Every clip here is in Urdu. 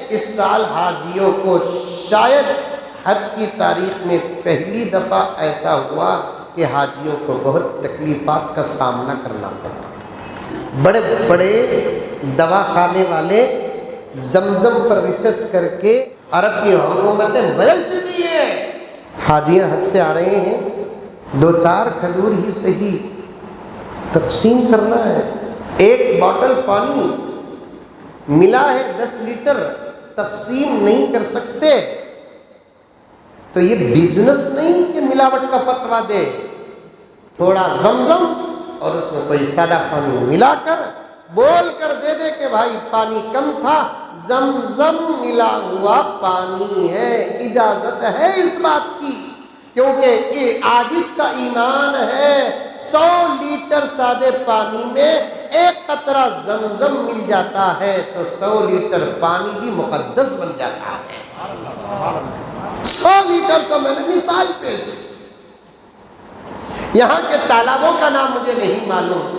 اس سال حاجیوں کو شاید حج کی تاریخ میں پہلی دفعہ ایسا ہوا کہ حاجیوں کو بہت تکلیفات کا سامنا کرنا پڑا۔ بڑے بڑے دواخانے والے زمزم پر ریسرچ کر کے عرب کی حکومتیں بدل چکی ہیں۔ حاجیاں حج سے آ رہے ہیں، 2-4 کھجور ہی صحیح تقسیم کرنا ہے، 1 باٹل پانی ملا ہے 10 لیٹر تقسیم نہیں کر سکتے، تو یہ بزنس نہیں کہ ملاوٹ کا فتویٰ دے۔ تھوڑا زمزم اور اس میں کوئی سادہ پانی ملا کر بول کر دے دے کہ بھائی پانی کم تھا، زمزم ملا ہوا پانی ہے، اجازت ہے اس بات کی، کیونکہ یہ عاجز کا ایمان ہے۔ 100 لیٹر سادے پانی میں 1 قطرہ زمزم مل جاتا ہے تو 100 لیٹر پانی بھی مقدس بن جاتا ہے۔ 100 لیٹر تو میں نے مثال پیش کی۔ یہاں کے تالابوں کا نام مجھے نہیں معلوم،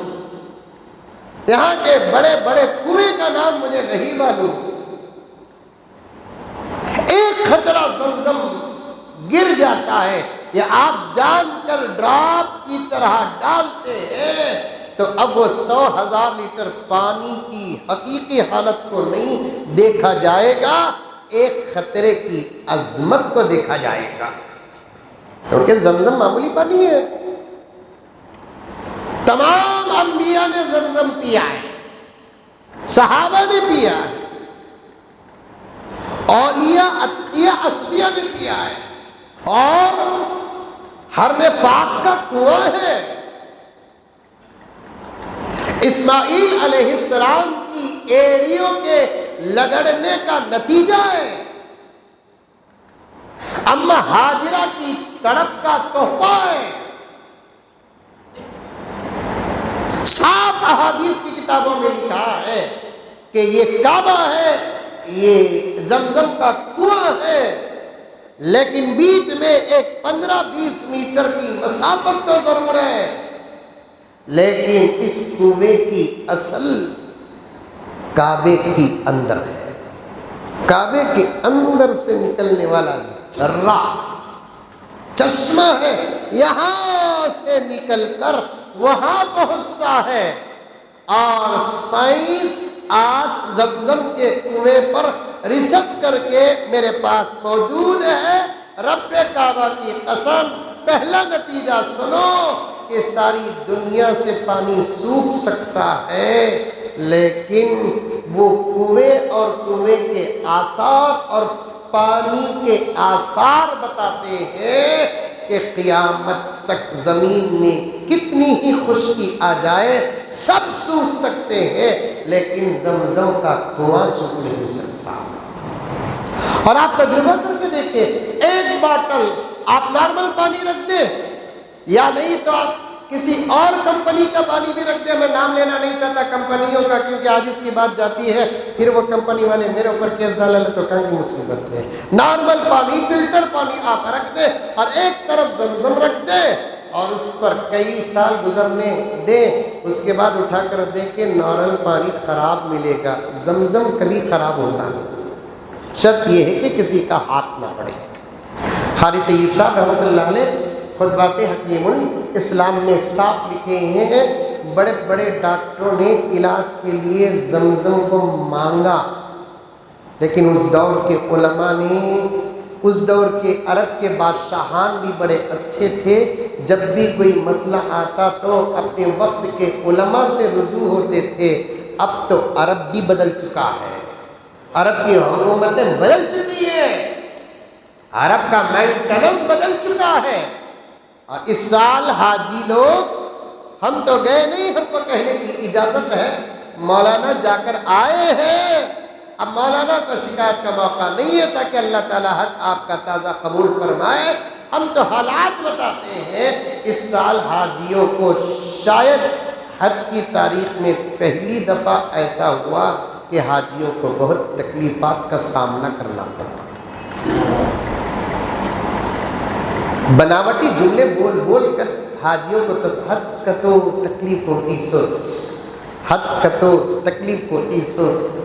یہاں کے بڑے بڑے کنویں کا نام مجھے نہیں معلوم، 1 قطرہ زمزم گر جاتا ہے، یا آپ جان کر ڈراپ کی طرح ڈالتے ہیں تو اب وہ 100,000 لیٹر پانی کی حقیقی حالت کو نہیں دیکھا جائے گا، 1 قطرے کی عظمت کو دیکھا جائے گا، کیونکہ زمزم معمولی پانی ہے۔ تمام انبیاء نے زمزم پیا ہے، صحابہ نے پیا ہے، اولیاء اتقیاء اصفیاء نے پیا ہے، اور حرم پاک کا کنواں ہے۔ اسماعیل علیہ السلام کی ایڑیوں کے لگڑنے کا نتیجہ ہے، اما ہاجرہ کی تڑپ کا تحفہ ہے۔ صاف احادیث کی کتابوں میں لکھا ہے کہ یہ کعبہ ہے، یہ زمزم کا کنواں ہے، لیکن بیچ میں ایک 15-20 میٹر کی مسافت تو ضرور ہے، لیکن اس کنویں کی اصل کعبے کی اندر ہے۔ کعبے کے اندر سے نکلنے والا جھرا چشمہ ہے، یہاں سے نکل کر وہاں پہنچتا ہے، اور سائنس آج زمزم کے کنویں پر ریسرچ کر کے میرے پاس موجود ہے۔ رب کعبہ کی قسم، پہلا نتیجہ سنو کہ ساری دنیا سے پانی سوکھ سکتا ہے، لیکن وہ کنویں اور کنویں کے آثار اور پانی کے آثار بتاتے ہیں کہ قیامت تک زمین میں کتنی ہی خشکی آ جائے سب سوکھ سکتے ہیں، لیکن زمزم کا کنواں سوکھ نہیں سکتا۔ اور آپ تجربہ کر کے دیکھیں، 1 باٹل آپ نارمل پانی رکھ دیں، یا نہیں تو آپ کسی اور کمپنی کا پانی بھی رکھ دیں، میں نام لینا نہیں چاہتا کمپنیوں کا، کیونکہ آج اس کی بات جاتی ہے پھر وہ کمپنی والے میرے اوپر کیس ڈالا لے تو کہاں کی مصیبت ہے۔ نارمل پانی، فلٹر پانی آپ رکھ دیں، اور ایک طرف زمزم رکھ دیں، اور اس پر کئی سال گزرنے دیں، اس کے بعد اٹھا کر دیکھیں نارمل پانی خراب ملے گا، زمزم کبھی خراب ہوتا نہیں، شرط یہ ہے کہ کسی کا ہاتھ نہ پڑے۔ قاری طیب صاحب رحمۃ اللہ علیہ خطبات حکیم الاسلام میں صاف لکھے ہیں، بڑے بڑے ڈاکٹروں نے علاج کے لیے زمزم کو مانگا، لیکن اس دور کے علماء نے، اس دور کے عرب کے بادشاہان بھی بڑے اچھے تھے، جب بھی کوئی مسئلہ آتا تو اپنے وقت کے علماء سے رجوع ہوتے تھے۔ اب تو عرب بھی بدل چکا ہے، عرب کی حکومتیں بدل چکی ہیں، عرب کا مینٹیننس بدل چکا ہے، اور اس سال حاجی لوگ، ہم تو گئے نہیں، ہم کو کہنے کی اجازت ہے، مولانا جا کر آئے ہیں، اب مولانا کو شکایت کا موقع نہیں ہے تاکہ اللہ تعالیٰ حج آپ کا تازہ قبول فرمائے۔ ہم تو حالات بتاتے ہیں، اس سال حاجیوں کو شاید حج کی تاریخ میں پہلی دفعہ ایسا ہوا کہ حاجیوں کو بہت تکلیفات کا سامنا کرنا پڑا۔ بناوٹی جملے بول بول کر حاجیوں کو حج کا تو تکلیف ہوتی سوچ، حج کا تو تکلیف ہوتی سوچ۔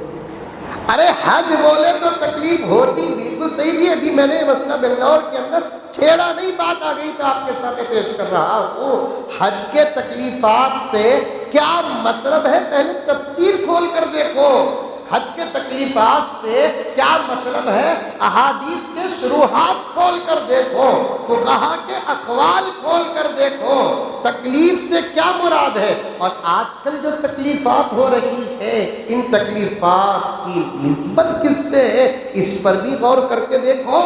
ارے حج بولے تو تکلیف ہوتی، بالکل صحیح بھی ہے۔ ابھی میں نے یہ مسئلہ بنگلور کے اندر چھیڑا نہیں، بات آ گئی تو آپ کے سامنے پیش کر رہا ہوں۔ حج کے تکلیفات سے کیا مطلب ہے، پہلے تفسیر کھول کر دیکھو۔ حج کے تکلیفات سے کیا مطلب ہے، احادیث کے شروحات کھول کر دیکھو، فقہا کے اقوال کھول کر دیکھو، تکلیف سے کیا مراد ہے۔ اور آج کل جو تکلیفات ہو رہی ہے، ان تکلیفات کی نسبت کس سے ہے، اس پر بھی غور کر کے دیکھو۔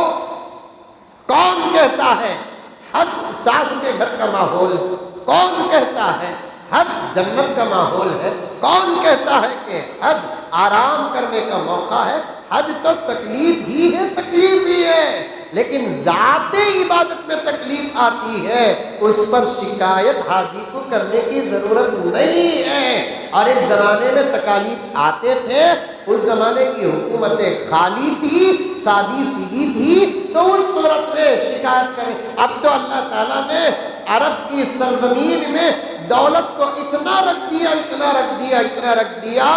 کون کہتا ہے حج ساس کے گھر کا ماحول، کون کہتا ہے حج جنت کا ماحول ہے، کون کہتا ہے کہ حج آرام کرنے کا موقع ہے۔ حج تو تکلیف ہی ہے، تکلیف ہی ہے، لیکن ذات عبادت میں تکلیف آتی ہے، اس پر شکایت حاجی کو کرنے کی ضرورت نہیں ہے۔ اور ایک زمانے میں تکالیف آتے تھے، اس زمانے کی حکومتیں خالی تھی، سادی سیدھی تھی، تو اس صورت میں شکایت کریں۔ اب تو اللہ تعالیٰ نے عرب کی سرزمین میں دولت کو اتنا رکھ دیا، اتنا رکھ دیا، اتنا رکھ دیا،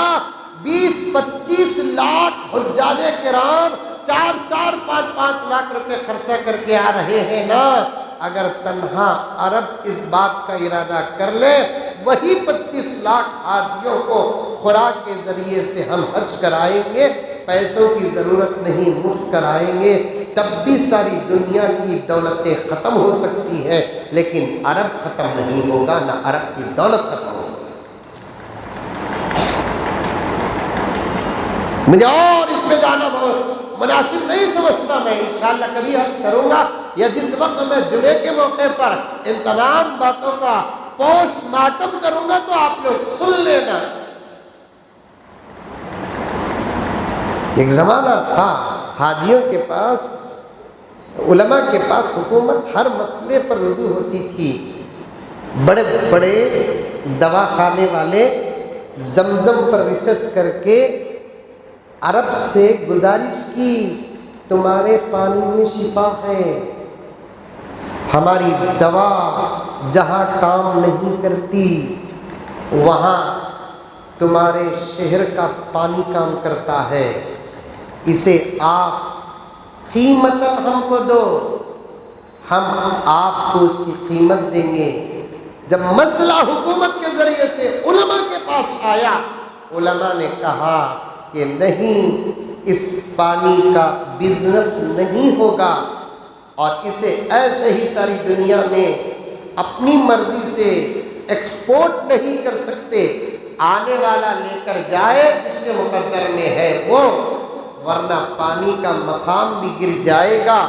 20-25 لاکھ حجاج کرام 4-4 5-5 لاکھ روپے خرچہ کر کے آ رہے ہیں نا۔ اگر تنہا عرب اس بات کا ارادہ کر لے، وہی 25 لاکھ حاجیوں کو خوراک کے ذریعے سے ہم حج کرائیں گے، پیسوں کی ضرورت نہیں، مفت کرائیں گے، تب بھی ساری دنیا کی دولتیں ختم ہو سکتی ہے، لیکن عرب ختم نہیں ہوگا، نہ عرب کی دولت ختم ہوگی۔ مجھے اور اس میں جانا بہت مناسب نہیں سمجھتا، میں انشاءاللہ کبھی عرض کروں گا، یا جس وقت میں جمعے کے موقع پر ان تمام باتوں کا پوسٹ مارٹم کروں گا تو آپ لوگ سن لینا۔ ایک زمانہ تھا حاجیوں کے پاس، علماء کے پاس حکومت ہر مسئلے پر رجوع ہوتی تھی۔ بڑے بڑے دواخانے والے زمزم پر ریسرچ کر کے عرب سے گزارش کی، تمہارے پانی میں شفا ہے، ہماری دوا جہاں کام نہیں کرتی وہاں تمہارے شہر کا پانی کام کرتا ہے، اسے آپ قیمتاً ہم کو دو، ہم آپ کو اس کی قیمت دیں گے۔ جب مسئلہ حکومت کے ذریعے سے علماء کے پاس آیا، علماء نے کہا کہ نہیں، اس پانی کا بزنس نہیں ہوگا، اور اسے ایسے ہی ساری دنیا میں اپنی مرضی سے ایکسپورٹ نہیں کر سکتے، آنے والا لے کر جائے جس کے مقدر میں ہے وہ، ورنہ پانی کا مقام بھی گر جائے گا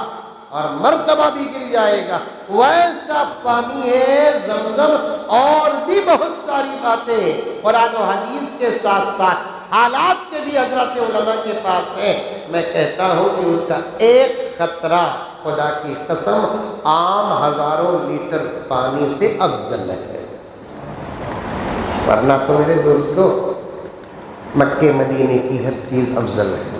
اور مرتبہ بھی گر جائے گا۔ ویسا پانی ہے زمزم، اور بھی بہت ساری باتیں قرآن و حدیث کے ساتھ ساتھ حالات کے بھی حضرات علماء کے پاس ہے۔ میں کہتا ہوں کہ اس کا ایک قطرہ خدا کی قسم عام ہزاروں لیٹر پانی سے افضل ہے، ورنہ تو میرے دوستو مکے مدینے کی ہر چیز افضل ہے۔